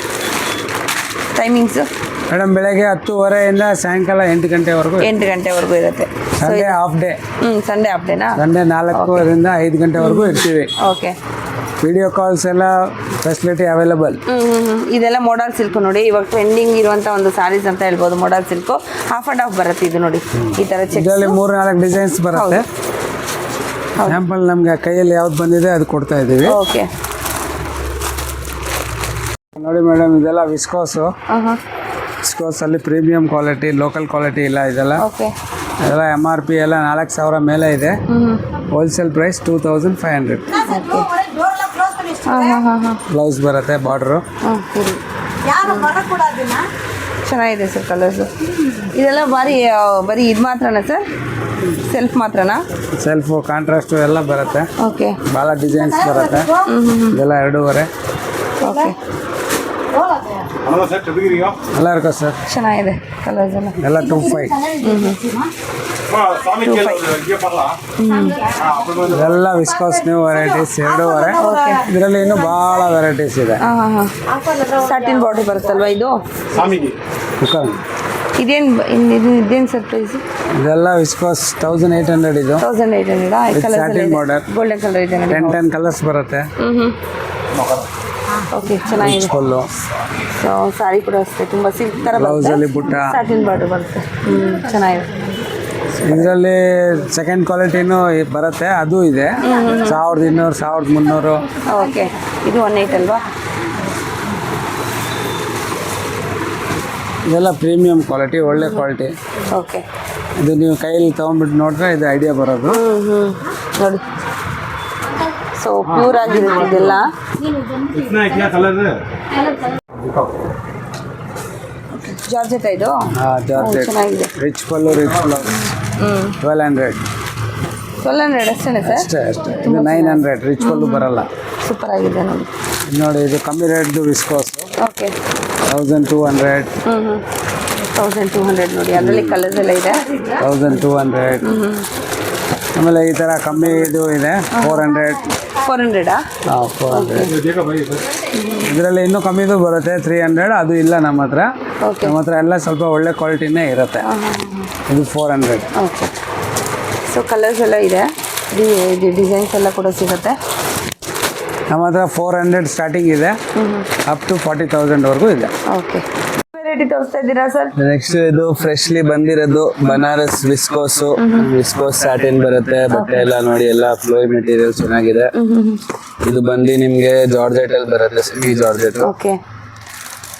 Speaker 1: ಟೈಮಿಂಗ್ಸು
Speaker 2: ಮೇಡಮ್ ಬೆಳಗ್ಗೆ 10:30 ಸಾಯಂಕಾಲ 8 ಗಂಟೆವರೆಗೂ.
Speaker 1: 8 ಗಂಟೆವರೆಗೂ ಇರುತ್ತೆ.
Speaker 2: Sunday half day.
Speaker 1: Sunday half ಡೇನಾ?
Speaker 2: ಸಂಡೇ 4ರಿಂದ 5 ಗಂಟೆವರೆಗೂ ಇರ್ತೀವಿ.
Speaker 1: ಓಕೆ.
Speaker 2: ವಿಡಿಯೋ ಕಾಲ್ಸ್ ಎಲ್ಲ ಫೆಸಿಲಿಟಿ ಅವೈಲಬಲ್.
Speaker 1: ಇದೆಲ್ಲ ಮೋಡಲ್ ಸಿಲ್ಕ್ ನೋಡಿ, ಇವಾಗ ಟ್ರೆಂಡಿಂಗ್ ಇರುವಂಥ ಒಂದು ಸ್ಯಾರೀಸ್ ಅಂತ ಹೇಳ್ಬೋದು. Model silk half and half ಬರುತ್ತೆ ಇದು ನೋಡಿ. ಈ ಥರ
Speaker 2: ಇದರಲ್ಲಿ 3-4 ಡಿಸೈನ್ಸ್ ಬರುತ್ತೆ. ಸ್ಯಾಂಪಲ್ ನಮಗೆ ಕೈಯಲ್ಲಿ ಯಾವ್ದು ಬಂದಿದೆ ಅದು ಕೊಡ್ತಾ ಇದ್ದೀವಿ.
Speaker 1: ಓಕೆ
Speaker 2: ನೋಡಿ ಮೇಡಮ್, ಇದೆಲ್ಲ ವಿಸ್ಕೋಸು. ವಿಸ್ಕೋಸಲ್ಲಿ ಪ್ರೀಮಿಯಂ ಕ್ವಾಲಿಟಿ, ಲೋಕಲ್ ಕ್ವಾಲಿಟಿ ಇಲ್ಲ ಇದೆಲ್ಲ.
Speaker 1: ಓಕೆ.
Speaker 2: ಇದೆಲ್ಲ MRP ಎಲ್ಲ 4000 ಮೇಲೆ ಇದೆ. Wholesale price 2500. ಬ್ಲೌಸ್ ಬರುತ್ತೆ, ಬಾರ್ಡ್ರು.
Speaker 1: ಚೆನ್ನಾಗಿದೆ ಸರ್ ಕಲರ್ಸು. ಇದೆಲ್ಲ ಬರೀ ಇದು ಮಾತ್ರನಾ ಸರ್? ಸೆಲ್ಫ್ ಮಾತ್ರನಾ?
Speaker 2: ಸೆಲ್ಫು, ಕಾಂಟ್ರಾಸ್ಟು ಎಲ್ಲ ಬರುತ್ತೆ.
Speaker 1: ಓಕೆ.
Speaker 2: ಭಾಳ ಡಿಸೈನ್ಸ್ ಬರುತ್ತೆ. ಇದೆಲ್ಲ 2.5.
Speaker 1: ಓಕೆ.
Speaker 2: ಎಲ್ಲ ಇರ್ಕೋ ಸರ್.
Speaker 1: ಚೆನ್ನಾಗಿದೆ ಕಲರ್ಸ್
Speaker 2: ಎಲ್ಲ 25. ಇದೆಲ್ಲ ವಿಸ್ಕೋಸ್ ನ್ಯೂ ವೆರೈಟೀಸ್ 2.5. ಇದರಲ್ಲಿ ಇನ್ನೂ ಭಾಳ ವೆರೈಟೀಸ್ ಇದೆ.
Speaker 1: ಸಾಟಿನ್ ಬಾರ್ಡರ್ ಬರುತ್ತಲ್ವಾ ಇದು? ಇದೇನು ಸರ್ ಪ್ರೈಸ್?
Speaker 2: ಇದೆಲ್ಲ ವಿಸ್ಕೋಸ್ 1800. ಇದು
Speaker 1: 1800.
Speaker 2: ಸಾಟಿನ್ ಬಾರ್ಡರ್,
Speaker 1: ಗೋಲ್ಡನ್ ಕಲರ್ ಇದೆ.
Speaker 2: 10 ಕಲರ್ಸ್ ಬರುತ್ತೆ.
Speaker 1: ಓಕೆ ಚೆನ್ನಾಗಿದೆ.
Speaker 2: ಫುಲ್ಲು.
Speaker 1: ಸೊ ಸಾರಿ ಕೂಡ ಅಷ್ಟೇ ತುಂಬ ಸಿಲ್ಕ್ ಥರ
Speaker 2: ಬ್ಲೌಸಲ್ಲಿ ಬುಟ್ಟ,
Speaker 1: ಸಾಟಿನ್ ಬಾರ್ಡರ್ ಬರುತ್ತೆ. ಚೆನ್ನಾಗಿದೆ.
Speaker 2: ಇದರಲ್ಲಿ ಸೆಕೆಂಡ್ ಕ್ವಾಲಿಟಿನೂ ಬರುತ್ತೆ, ಅದು ಇದೆ. 1200, 1300.
Speaker 1: ಓಕೆ. ಇದು 18 ಅಲ್ವಾ?
Speaker 2: ಇದೆಲ್ಲ ಪ್ರೀಮಿಯಂ ಕ್ವಾಲಿಟಿ, ಒಳ್ಳೆ ಕ್ವಾಲಿಟಿ.
Speaker 1: ಓಕೆ.
Speaker 2: ಇದು ನೀವು ಕೈಯಲ್ಲಿ ತೊಗೊಂಡ್ಬಿಟ್ಟು ನೋಡಿದ್ರೆ ಇದು ಐಡಿಯಾ ಬರೋದು.
Speaker 1: ನೋಡಿ, ಸೊ ಪ್ಯೂರ್ ಆಗಿರುತ್ತೆ ಇದೆಲ್ಲ. ಜಾರ್ಜೆಟ್ ಇದು?
Speaker 2: ಜಾರ್ಜೆಟ್.
Speaker 1: ಚೆನ್ನಾಗಿದೆ.
Speaker 2: ರಿಚ್ ಪಲ್ಲು, ರಿಚ್ ಬ್ಲೌಸ್. 1200.
Speaker 1: 1200 ಅಷ್ಟೇ ಸರ್?
Speaker 2: ಅಷ್ಟೇ. ಇದು 900. ರಿಚ್ ಪಲ್ಲು ಬರಲ್ಲ.
Speaker 1: ಸೂಪರ್ ಆಗಿದೆ ನೋಡಿ.
Speaker 2: ನೋಡಿ ಇದು ಕಮ್ಮಿ ರೇಟ್ದು ವಿಸ್ಕೋಸ್
Speaker 1: ಓಕೆ
Speaker 2: 1200.
Speaker 1: 1200 ನೋಡಿ, ಅದರಲ್ಲಿ ಕಲರ್ಸ್ ಎಲ್ಲ ಇದೆ.
Speaker 2: 1200. ಆಮೇಲೆ ಈ ಥರ ಕಮ್ಮಿ ಇದು ಇದೆ 400.
Speaker 1: 400
Speaker 2: ಹಾಂ 400. ಇದರಲ್ಲಿ ಇನ್ನೂ ಕಮ್ಮಿದು ಬರುತ್ತೆ 300. ಅದು ಇಲ್ಲ ನಮ್ಮ ಹತ್ರ. ನಮ್ಮ ಹತ್ರ ಎಲ್ಲ ಸ್ವಲ್ಪ ಒಳ್ಳೆ ಕ್ವಾಲಿಟಿನೇ ಇರುತ್ತೆ. ಇದು 400.
Speaker 1: ಓಕೆ. ಸೊ ಕಲರ್ಸ್ ಎಲ್ಲ ಇದೆ, ಇದು ಡಿಸೈನ್ಸ್ ಎಲ್ಲ ಕೂಡ ಸಿಗುತ್ತೆ.
Speaker 2: ನಮ್ಮ ಹತ್ರ 400 ಸ್ಟಾರ್ಟಿಂಗ್ ಇದೆ, ಅಪ್ ಟು 40,000ವರೆಗೂ ಇದೆ.
Speaker 1: ಓಕೆ. ವೆರೈಟಿ ತೋರಿಸ್ತಾ ಇದ್ದೀರಾ ಸರ್?
Speaker 3: ನೆಕ್ಸ್ಟ್ ಇದು ಫ್ರೆಶ್ಲಿ ಬಂದಿರೋದು ಬನಾರಸ್ ವಿಸ್ಕೋಸ್ ಸ್ಯಾಟಿನ್ ಬರುತ್ತೆ. ಬಟ್ಟೆ ಎಲ್ಲ ನೋಡಿ, ಎಲ್ಲ ಫ್ಲೋಯ್ ಮೆಟೀರಿಯಲ್ ಚೆನ್ನಾಗಿದೆ. ಇದು ಬಂದು ನಿಮ್ಗೆ ಜಾರ್ಜೆಟ್ ಅಲ್ಲಿ ಬರುತ್ತೆ, ಸೆಮಿ ಜಾರ್ಜೆಟ್.
Speaker 1: ಓಕೆ.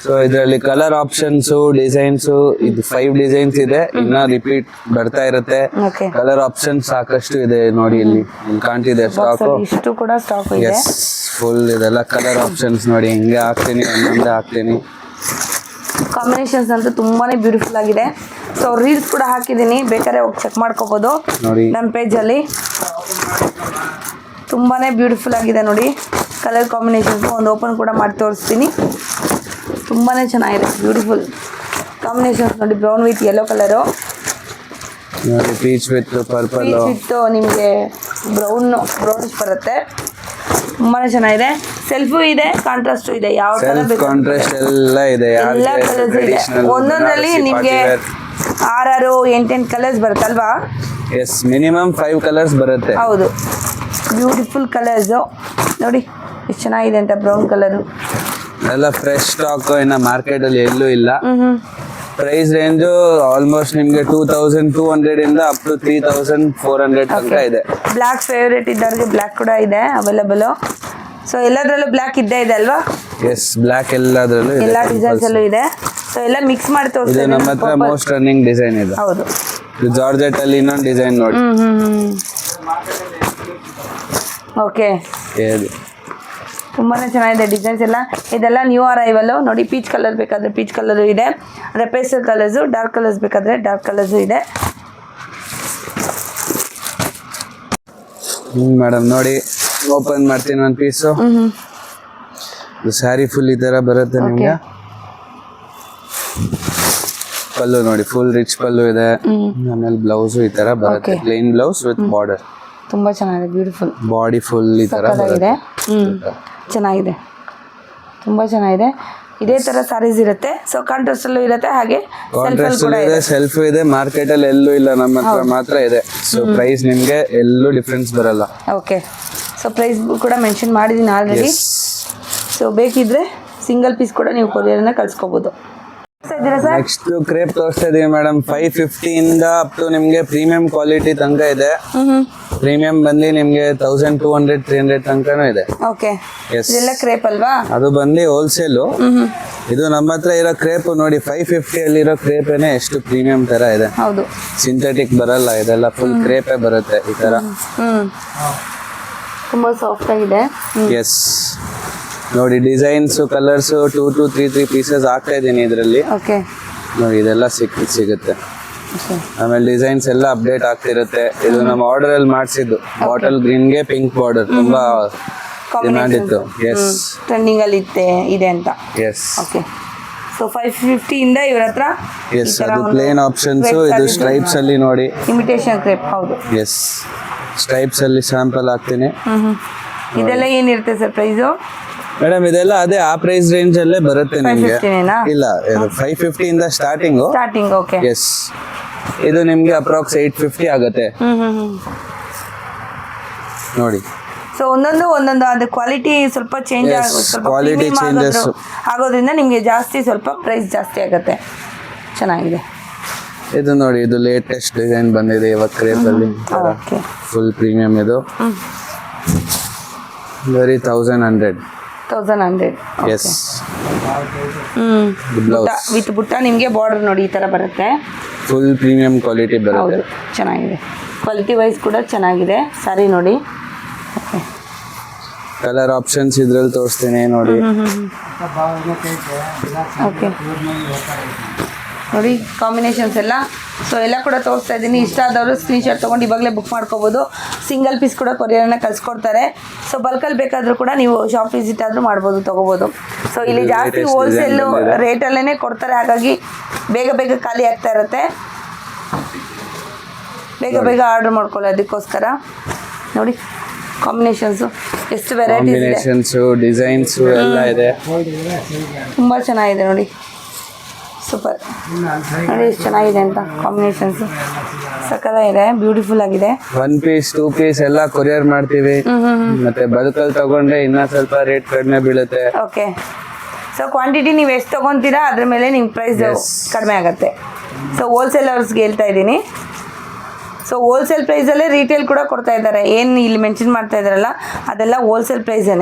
Speaker 3: ಸೊ ಇದರಲ್ಲಿ ಕಲರ್ ಆಪ್ಷನ್ಸ್, ಡಿಸೈನ್ಸ್, ಇದು 5 ಡಿಸೈನ್ಸ್ ಇದೆ, ಇನ್ನ ರಿಪೀಟ್ ಬರ್ತಾ ಇರುತ್ತೆ.
Speaker 1: ಓಕೆ.
Speaker 3: ಕಲರ್ ಆಪ್ಷನ್ ಸಾಕಷ್ಟು ಇದೆ ನೋಡಿ, ಇಲ್ಲಿ ಕಾಣ್ತಿದೆ ಸ್ಟಾಕ್.
Speaker 1: ಇಷ್ಟು ಕೂಡ ಸ್ಟಾಕ್ ಇದೆ.
Speaker 3: ಎಸ್, ಫುಲ್ ಇದೆಲ್ಲ ಕಲರ್ ಆಪ್ಷನ್ಸ್ ನೋಡಿ. ಹಿಂಗೆ ಹಾಕ್ತೀನಿ, ಒಂದೊಂದೇ ಹಾಕ್ತೀನಿ.
Speaker 1: ಕಾಂಬಿನೇಷನ್ಸ್ ಅಂತೂ ತುಂಬಾನೇ ಬ್ಯೂಟಿಫುಲ್ ಆಗಿದೆ. ಸೊ ರೀಲ್ಸ್ ಕೂಡ ಹಾಕಿದ್ದೀನಿ, ಬೇಕಾದ್ರೆ ಹೋಗಿ ಚೆಕ್ ಮಾಡ್ಕೋಬಹುದು
Speaker 3: ನೋಡಿ
Speaker 1: ನಮ್ಮ ಪೇಜಲ್ಲಿ. ತುಂಬಾನೇ ಬ್ಯೂಟಿಫುಲ್ ಆಗಿದೆ ನೋಡಿ ಕಲರ್ ಕಾಂಬಿನೇಷನ್ಸ್. ಒಂದು ಓಪನ್ ಕೂಡ ಮಾಡಿ ತೋರಿಸ್ತೀನಿ. ತುಂಬಾನೇ ಚೆನ್ನಾಗಿದೆ, ಬ್ಯೂಟಿಫುಲ್ ಕಾಂಬಿನೇಷನ್ಸ್ ನೋಡಿ. Brown with yellow colour,
Speaker 3: peach with purple,
Speaker 1: with ನಿಮಗೆ ಬ್ರೌನಿಶ್ ಬರುತ್ತೆ. ತುಂಬಾನೇ ಚೆನ್ನಾಗಿದೆ. ಸೆಲ್ಫು ಇದೆ, ಕಾಂಟ್ರಾಸ್ಟ್ ಇದೆ, ಯಾವ ತರ ಬೇಕು
Speaker 3: ಕಾಂಟ್ರಾಸ್ಟ್ ಎಲ್ಲ ಇದೆ.
Speaker 1: ಎಲ್ಲ ಕಲರ್ಸ್ ಇದೆ. ಒಂದೊಂದರಲ್ಲಿ ನಿಮಗೆ 6 8 ಕಲರ್ಸ್ ಬರುತ್ತಲ್ವಾ?
Speaker 3: ಎಸ್, ಮಿನಿಮಮ್ 5 ಕಲರ್ಸ್ ಬರುತ್ತೆ.
Speaker 1: ಹೌದು, ಬ್ಯೂಟಿಫುಲ್ ಕಲರ್ಸು ನೋಡಿ ಎಷ್ಟು ಚೆನ್ನಾಗಿದೆ ಅಂತ. ಬ್ರೌನ್ ಕಲರು
Speaker 3: ಎಲ್ಲ ಫ್ರೆಶ್ ಸ್ಟಾಕ್, ಇನ್ನ ಮಾರ್ಕೆಟ್ ಅಲ್ಲಿ ಎಲ್ಲೂ ಇಲ್ಲ. ಪ್ರೈಸ್ ರೇಂಜು ಆಲ್ಮೋಸ್ಟ್ ನಿಮ್ಗೆ 2200 ಇಂದ ಅಪ್ ಟು 3400 ತನಕ ಇದೆ.
Speaker 1: ಬ್ಲ್ಯಾಕ್ ಫೇವ್ರೇಟ್ ಇದ್ದವ್ರಿಗೆ ಬ್ಲ್ಯಾಕ್ ಕೂಡ ಇದೆ ಅವೈಲಬಲ್. ಸೊ ಎಲ್ಲದರಲ್ಲೂ ಬ್ಲ್ಯಾಕ್ ಇದ್ದೇ ಇದೆ ಅಲ್ವಾ?
Speaker 3: ಎಸ್, ಬ್ಲ್ಯಾಕ್ ಎಲ್ಲದರಲ್ಲೂ
Speaker 1: ಎಲ್ಲ ಡಿಸೈನ್ಸ್ ಅಲ್ಲೂ ಇದೆ. ಸೊ ಎಲ್ಲ ಮಿಕ್ಸ್ ಮಾಡಿ
Speaker 3: ಇದು
Speaker 1: ತೋರಿಸ್ತೀನಿ.
Speaker 3: ನಮ್ಮ ಹತ್ರ ಮೋಸ್ಟ್ ರನ್ನಿಂಗ್ ಡಿಸೈನ್ ಇದೆ.
Speaker 1: ಹೌದು,
Speaker 3: ಇದು ಜಾರ್ಜೆಟ್ ಅಲ್ಲಿ ಇನ್ನೊಂದು ಡಿಸೈನ್ ನೋಡಿ.
Speaker 1: ಓಕೆ.
Speaker 3: ಇದು
Speaker 1: ತುಂಬಾನೇ ಚೆನ್ನಾಗಿದೆ ಡಿಸೈನ್ಸ್ ಎಲ್ಲ. ಇದೆಲ್ಲ ನ್ಯೂ ಅರೈವಲ್ ನೋಡಿ. ಪೀಚ್ ಕಲರ್ ಬೇಕಾದ್ರೆ ಪೀಚ್ ಕಲರ್ ಇದೆ, ಪೇಸ್ಟಲ್ ಕಲರ್ಸು, ಡಾರ್ಕ್ ಕಲರ್ಸ್ ಬೇಕಾದ್ರೆ ಡಾರ್ಕ್ ಕಲರ್ಸು ಇದೆ.
Speaker 3: ಮೇಡಮ್ ನೋಡಿ, ಓಪನ್ ಮಾಡ್ತೀನಿ ಒಂದು ಪೀಸು. ಸ್ಯಾರಿ ಫುಲ್ ಈ ತರ ಬರುತ್ತೆ ನಿಮ್ಗೆ. ಪಲ್ಲು ನೋಡಿ, ಫುಲ್ ರಿಚ್ ಪಲ್ಲು ಇದೆ. ಆಮೇಲೆ ಬ್ಲೌಸ್ ಈ ತರ ಬರುತ್ತೆ, ಪ್ಲೇನ್ ಬ್ಲೌಸ್ ವಿತ್ ಬಾರ್ಡರ್.
Speaker 1: ತುಂಬಾ ಚೆನ್ನಾಗಿದೆ, ಬ್ಯೂಟಿಫುಲ್.
Speaker 3: ಬಾಡಿ ಫುಲ್ ಈ ತರ
Speaker 1: ಇದೆ. ಚೆನ್ನಾಗಿದೆ, ತುಂಬಾ ಚೆನ್ನಾಗಿದೆ. ಇದೇ ತರ ಸಾರೀಸ್ ಇರುತ್ತೆ. ಸೊ ಕಾಂಟ್ರಾಸ್ಟ್ ಅಲ್ಲೂ ಇರುತ್ತೆ, ಹಾಗೆ
Speaker 3: ಸೆಲ್ಫ್ ಇದೆ. ಮಾರ್ಕೆಟ್ ಅಲ್ಲಿ ಎಲ್ಲೂ ಇಲ್ಲ, ನಮ್ಮ ಹತ್ರ ಮಾತ್ರ ಇದೆ. ಸೊ ಪ್ರೈಸ್ ನಿಮ್ಗೆ ಎಲ್ಲೂ ಡಿಫ್ರೆನ್ಸ್ ಬರಲ್ಲ.
Speaker 1: ಓಕೆ. ಸೊ ಪ್ರೈಸ್ ಕೂಡ ಮೆನ್ಷನ್ ಮಾಡಿದ್ದೀನಿ ಆಲ್ರೆಡಿ. ಸೊ ಬೇಕಿದ್ರೆ ಸಿಂಗಲ್ ಪೀಸ್ ಕೂಡ ನೀವು ಕೊರಿಯರ್ನ ಕಳ್ಸ್ಕೋಬಹುದು.
Speaker 3: ನೆಕ್ಸ್ಟ್ ಕ್ರೇಪ್ ತೋರಿಸ್ತಾ ಇದೀವಿ ಮೇಡಮ್. 550 ಇಂದ ಅಪ್ ಟು ನಿಮ್ಗೆ ಪ್ರೀಮಿಯಂ ಕ್ವಾಲಿಟಿ ತನಕ ಇದೆ. ಪ್ರೀಮಿಯಂ ಬಂದು ನಿಮ್ಗೆ 1200 300 ತನಕನೂ ಇದೆ.
Speaker 1: ಓಕೆ.
Speaker 3: ಎಸ್,
Speaker 1: ಇದೆಲ್ಲ ಕ್ರೇಪ್ ಅಲ್ವಾ?
Speaker 3: ಅದು ಬಂದು ಹೋಲ್ಸೇಲು. ಇದು ನಮ್ಮ ಹತ್ರ ಇರೋ ಕ್ರೇಪ್ ನೋಡಿ, 550 ಅಲ್ಲಿರೋ ಕ್ರೇಪೇನೆ ಎಷ್ಟು ಪ್ರೀಮಿಯಂ ತರ ಇದೆ.
Speaker 1: ಹೌದು,
Speaker 3: ಸಿಂಥೆಟಿಕ್ ಬರಲ್ಲ, ಇದೆಲ್ಲ ಫುಲ್ ಕ್ರೇಪೇ ಬರುತ್ತೆ ಈ ತರ.
Speaker 1: ತುಂಬಾ ಸಾಫ್ಟ್ ಆಗಿದೆ.
Speaker 3: ಎಸ್ ನೋಡಿ, ಡಿಸೈನ್ಸ್ ಕಲರ್ಸ್ 2 to 3 ಪೀಸಸ್ ಹಾಕ್ತಾ ಇದೀನಿ ಇದರಲ್ಲಿ.
Speaker 1: ಓಕೆ.
Speaker 3: ನೋಡಿ, ಇದೆಲ್ಲ ಸಿಗುತ್ತೆ. ಆಮೇಲೆ ಡಿಸೈನ್ಸ್ ಎಲ್ಲ ಅಪ್ಡೇಟ್ ಆಗ್ತಿರುತ್ತೆ. ಇದು ನಮ್ಮ ಆರ್ಡರ್ ಅಲ್ಲಿ ಮಾಡಿಸಿದ್ದು. ಬಾಟಲ್ ಗ್ರೀನ್ ಗೆ ಪಿಂಕ್ ಬಾರ್ಡರ್ ತುಂಬಾ ಡಿಮ್ಯಾಂಡ್ ಇತ್ತು. ಎಸ್,
Speaker 1: ಟ್ರೆಂಡಿಂಗ್ ಅಲ್ಲಿ ಇದೆ ಅಂತ.
Speaker 3: ಎಸ್.
Speaker 1: ಓಕೆ. ಸೊ 550 ಇಂದ ಇವ್ರ ಹತ್ರ
Speaker 3: ಎಸ್, ಅದು ಪ್ಲೇನ್ ಆಪ್ಷನ್ಸ್. ಇದು ಸ್ಟ್ರೈಪ್ಸ್ ಅಲ್ಲಿ ನೋಡಿ,
Speaker 1: ಇಮಿಟೇಷನ್ ಕ್ರೇಪ್. ಹೌದು.
Speaker 3: ಎಸ್, ಸ್ಟ್ರೈಪ್ಸ್ ಅಲ್ಲಿ ಸ್ಯಾಂಪಲ್ ಹಾಕ್ತೀನಿ.
Speaker 1: ಇದೆಲ್ಲ ಏನಿರುತ್ತೆ ಸರ್ ಪ್ರೈಸು?
Speaker 3: ಮೇಡಮ್ ಇದೆಲ್ಲ ಅದೇ ಆ ಪ್ರೈಸ್ ರೇಂಜ್ ಅಲ್ಲೇ ಬರುತ್ತೆ ನಿಮ್ಗೆ.
Speaker 1: 550
Speaker 3: ಇಲ್ಲ, 550 ಇಂದ ಸ್ಟಾರ್ಟಿಂಗ್.
Speaker 1: ಓಕೆ.
Speaker 3: ಎಸ್, ಇದು ನಿಮ್ಗೆ ಅಪ್ರಾಕ್ಸ್ 850 ಆಗುತ್ತೆ ನೋಡಿ.
Speaker 1: ಸೊ ಒಂದೊಂದು ಅದು ಕ್ವಾಲಿಟಿ ಸ್ವಲ್ಪ ಚೇಂಜ್
Speaker 3: ಕ್ವಾಲಿಟಿ ಚೇಂಜಸ್
Speaker 1: ಆಗೋದ್ರಿಂದ ನಿಮಗೆ ಜಾಸ್ತಿ ಸ್ವಲ್ಪ ಪ್ರೈಸ್ ಜಾಸ್ತಿ ಆಗುತ್ತೆ. ಚೆನ್ನಾಗಿದೆ.
Speaker 3: ಇದು ನೋಡಿ, ಇದು ಲೇಟೆಸ್ಟ್ ಡಿಸೈನ್ ಬಂದಿದೆ ಇವಾಗ ಕ್ರೇಪ್ ಅಲ್ಲಿ. ಫುಲ್ ಪ್ರೀಮಿಯಂ ಇದು. ವೆರಿ 1100. ಎಸ್, ಬ್ಲೌಸ್
Speaker 1: ವಿತ್ ಬುಟ್ಟ ನಿಮಗೆ ಬಾರ್ಡರ್ ನೋಡಿ ಈ ತರ ಬರುತ್ತೆ.
Speaker 3: ಫುಲ್ ಪ್ರೀಮಿಯಂ ಕ್ವಾಲಿಟಿ ಬರುತ್ತೆ.
Speaker 1: ಚೆನ್ನಾಗಿದೆ, ಕ್ವಾಲಿಟಿ ವೈಸ್ ಕೂಡ ಚೆನ್ನಾಗಿದೆ ಸಾರಿ ನೋಡಿ.
Speaker 3: ಕಲರ್ ಆಪ್ಷನ್ಸ್ ಇದ್ರಲ್ಲಿ ತೋರಿಸ್ತೀನಿ ನೋಡಿ.
Speaker 1: ಓಕೆ. ನೋಡಿ ಕಾಂಬಿನೇಷನ್ಸ್ ಎಲ್ಲ. ಸೊ ಎಲ್ಲ ಕೂಡ ತೋರಿಸ್ತಾ ಇದ್ದೀನಿ. ಇಷ್ಟ ಆದವರು ಸ್ಕ್ರೀನ್ಶಾಟ್ ತೊಗೊಂಡು ಇವಾಗಲೇ ಬುಕ್ ಮಾಡ್ಕೋಬೋದು. ಸಿಂಗಲ್ ಪೀಸ್ ಕೂಡ ಕೊರಿಯರನ್ನ ಕಳಿಸ್ಕೊಡ್ತಾರೆ. ಸೊ ಬಲ್ಕಲ್ಲಿ ಬೇಕಾದರೂ ಕೂಡ ನೀವು ಶಾಪ್ ವಿಸಿಟ್ ಆದರೂ ಮಾಡ್ಬೋದು, ತೊಗೋಬೋದು. ಸೊ ಇಲ್ಲಿ ಜಾಸ್ತಿ ಹೋಲ್ಸೇಲು ರೇಟಲ್ಲೇ ಕೊಡ್ತಾರೆ, ಹಾಗಾಗಿ ಬೇಗ ಬೇಗ ಖಾಲಿ ಆಗ್ತಾ ಇರುತ್ತೆ. ಬೇಗ ಬೇಗ ಆರ್ಡರ್ ಮಾಡ್ಕೊಳ್ಳೋದಕ್ಕೋಸ್ಕರ ನೋಡಿ ಕಾಂಬಿನೇಷನ್ಸು ಎಷ್ಟು ವೆರೈಟೀಸ್
Speaker 3: ಡಿಸೈನ್ಸು ಎಲ್ಲ ಇದೆ.
Speaker 1: ತುಂಬ ಚೆನ್ನಾಗಿದೆ ನೋಡಿ, ಸೂಪರ್. ನೋಡಿ ಎಷ್ಟು ಚೆನ್ನಾಗಿದೆ ಅಂತ ಕಾಂಬಿನೇಷನ್ಸು, ಸಕ್ಕತ್ತಾಗಿದೆ, ಬ್ಯೂಟಿಫುಲ್ ಆಗಿದೆ.
Speaker 3: 1 ಪೀಸ್ 2 ಪೀಸ್ ಎಲ್ಲ ಕೊರಿಯರ್ ಮಾಡ್ತೀವಿ. ಮತ್ತೆ ಬಲ್ಕಲ್ಲಿ ತಗೊಂಡ್ರೆ ಇನ್ನೂ ಸ್ವಲ್ಪ ರೇಟ್ ಕಡಿಮೆ ಬೀಳುತ್ತೆ.
Speaker 1: ಓಕೆ. ಸೊ ಕ್ವಾಂಟಿಟಿ ನೀವು ಎಷ್ಟು ತೊಗೊತೀರಾ ಅದ್ರ ಮೇಲೆ ನಿಮ್ಮ ಪ್ರೈಸ್ ಕಡಿಮೆ ಆಗುತ್ತೆ. ಸೊ ಹೋಲ್ಸೇಲರ್ಸ್ಗೆ ಹೇಳ್ತಾ ಇದ್ದೀನಿ. ಸೊ ಹೋಲ್ಸೇಲ್ ಪ್ರೈಸಲ್ಲೇ ರೀಟೇಲ್ ಕೂಡ ಕೊಡ್ತಾ ಇದ್ದಾರೆ. ಏನು ಇಲ್ಲಿ ಮೆನ್ಷನ್ ಮಾಡ್ತಾ ಇದ್ದಾರಲ್ಲ ಅದೆಲ್ಲ ಹೋಲ್ಸೇಲ್ ಪ್ರೈಸೇ.